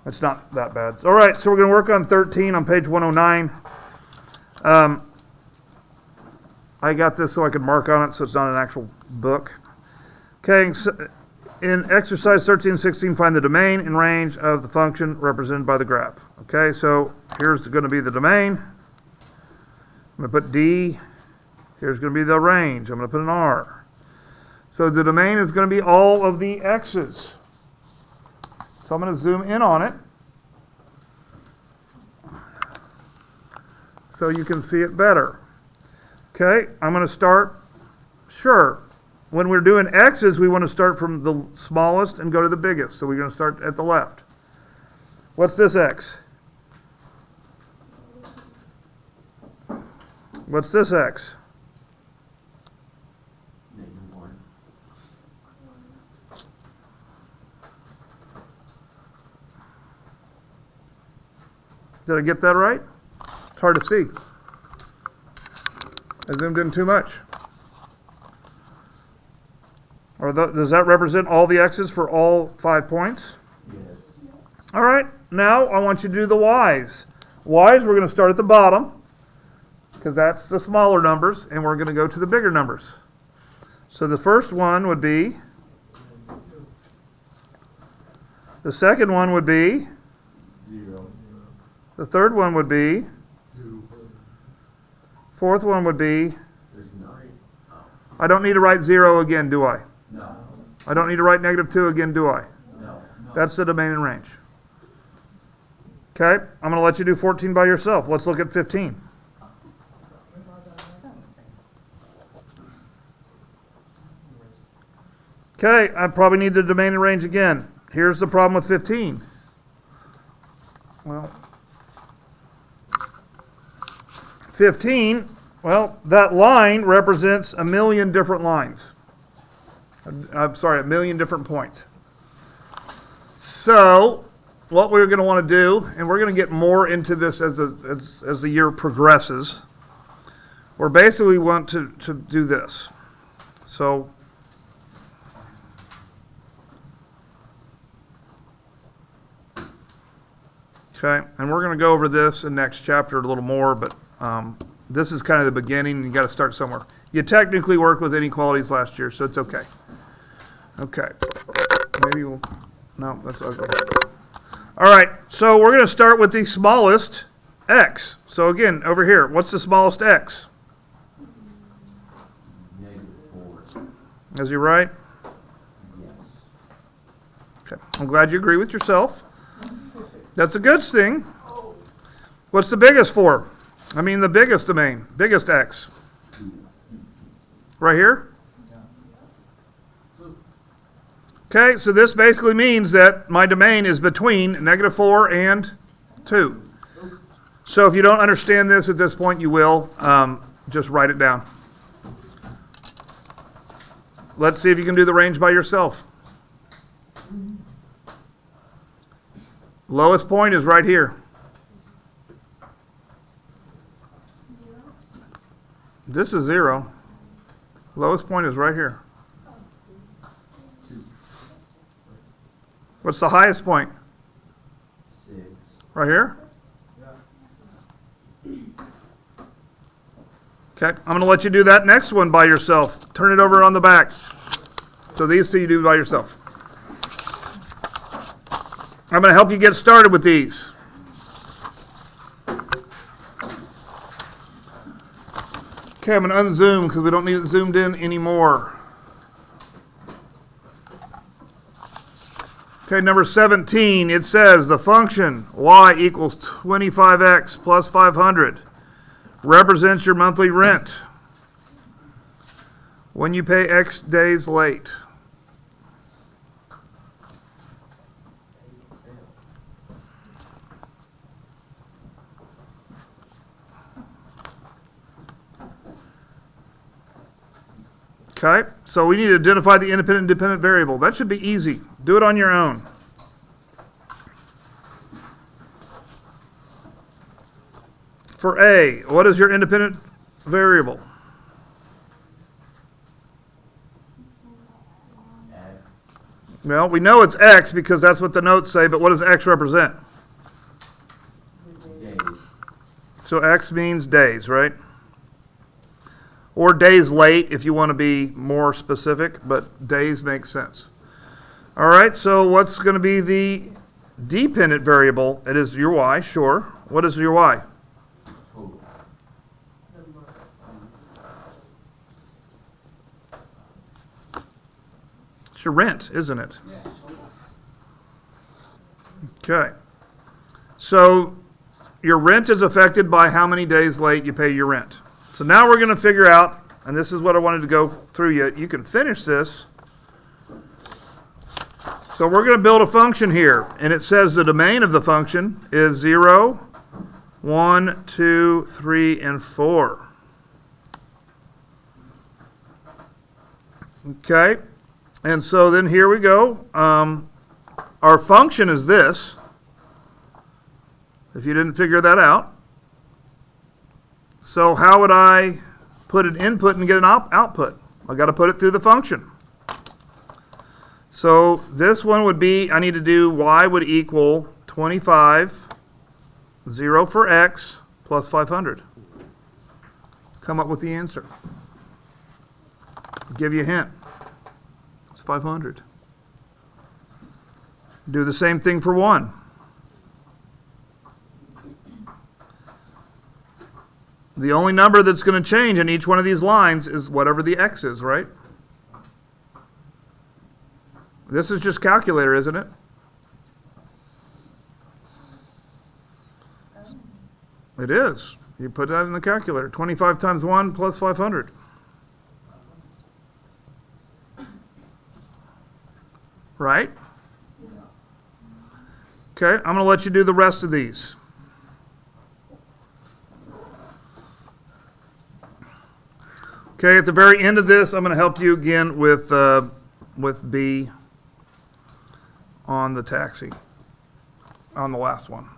It's not that bad. All right, so we're going to work on 13 on page 109. I got this so I could mark on it, so it's not an actual book. Okay, so in exercise 13 and 16, find the domain and range of the function represented by the graph. Okay, so here's going to be the domain. I'm going to put D. Here's going to be the range. I'm going to put an R. So the domain is going to be all of the x's. So I'm going to zoom in on it so you can see it better. Okay, I'm going to start, sure. When we're doing x's, we want to start from the smallest and go to the biggest. So we're going to start at the left. What's this x? What's this x? -1. Did I get that right? It's hard to see. I zoomed in too much. Or does that represent all the x's for all 5 points? Yes. All right, now I want you to do the y's. Y's, we're going to start at the bottom, because that's the smaller numbers, and we're going to go to the bigger numbers. So the first one would be, the second one would be, 0. the third one would be, 2. fourth one would be, There's 9. I don't need to write 0 again, do I? No. I don't need to write -2 again, do I? No. That's the domain and range. Okay, I'm going to let you do 14 by yourself. Let's look at 15. Okay, I probably need the domain and range again. Here's the problem with 15. Well, 15, well, that line represents a million different lines. I'm sorry, a million different points. So, what we're going to want to do, and we're going to get more into this as the year progresses, we're basically want to do this. So, okay, and we're going to go over this in next chapter a little more, but this is kind of the beginning. You got to start somewhere. You technically worked with inequalities last year, so it's okay. Okay, maybe we'll, no, that's ugly. All right, so we're going to start with the smallest x. So again, over here, what's the smallest x? -4. Is he right? Yes. Okay, I'm glad you agree with yourself. That's a good thing. What's the biggest for? I mean the biggest domain, biggest x. Right here? Okay, so this basically means that my domain is between -4 and 2. So if you don't understand this at this point, you will. Just write it down. Let's see if you can do the range by yourself. Lowest point is right here. This is 0. Lowest point is right here. What's the highest point? 6. Right here? Okay, I'm going to let you do that next one by yourself. Turn it over on the back. So these two you do by yourself. I'm going to help you get started with these. Okay, I'm going to unzoom because we don't need it zoomed in anymore. Okay, number 17, it says the function y equals 25x plus 500 represents your monthly rent when you pay X days late. Okay, so we need to identify the independent and dependent variable. That should be easy. Do it on your own. For A, what is your independent variable? X. Well, we know it's X because that's what the notes say, but what does X represent? Days. So X means days, right? Or days late if you want to be more specific, but days makes sense. All right, so what's going to be the dependent variable? It is your Y, sure. What is your Y? Total. It's your rent, isn't it? Okay. So your rent is affected by how many days late you pay your rent. So now we're going to figure out, and this is what I wanted to go through you. You can finish this. So we're going to build a function here, and it says the domain of the function is 0, 1, 2, 3, and 4. Okay, and so then here we go. Our function is this, if you didn't figure that out. So how would I put an input and get an output? I got to put it through the function. So this one would be, I need to do y would equal 25, 0 for x, plus 500. Come up with the answer. Give you a hint. It's 500. Do the same thing for 1. The only number that's going to change in each one of these lines is whatever the x is, right? This is just calculator, isn't it? It is. You put that in the calculator. 25 times 1 plus 500. Right? Okay, I'm going to let you do the rest of these. Okay, at the very end of this, I'm going to help you again with B on the taxi, on the last one.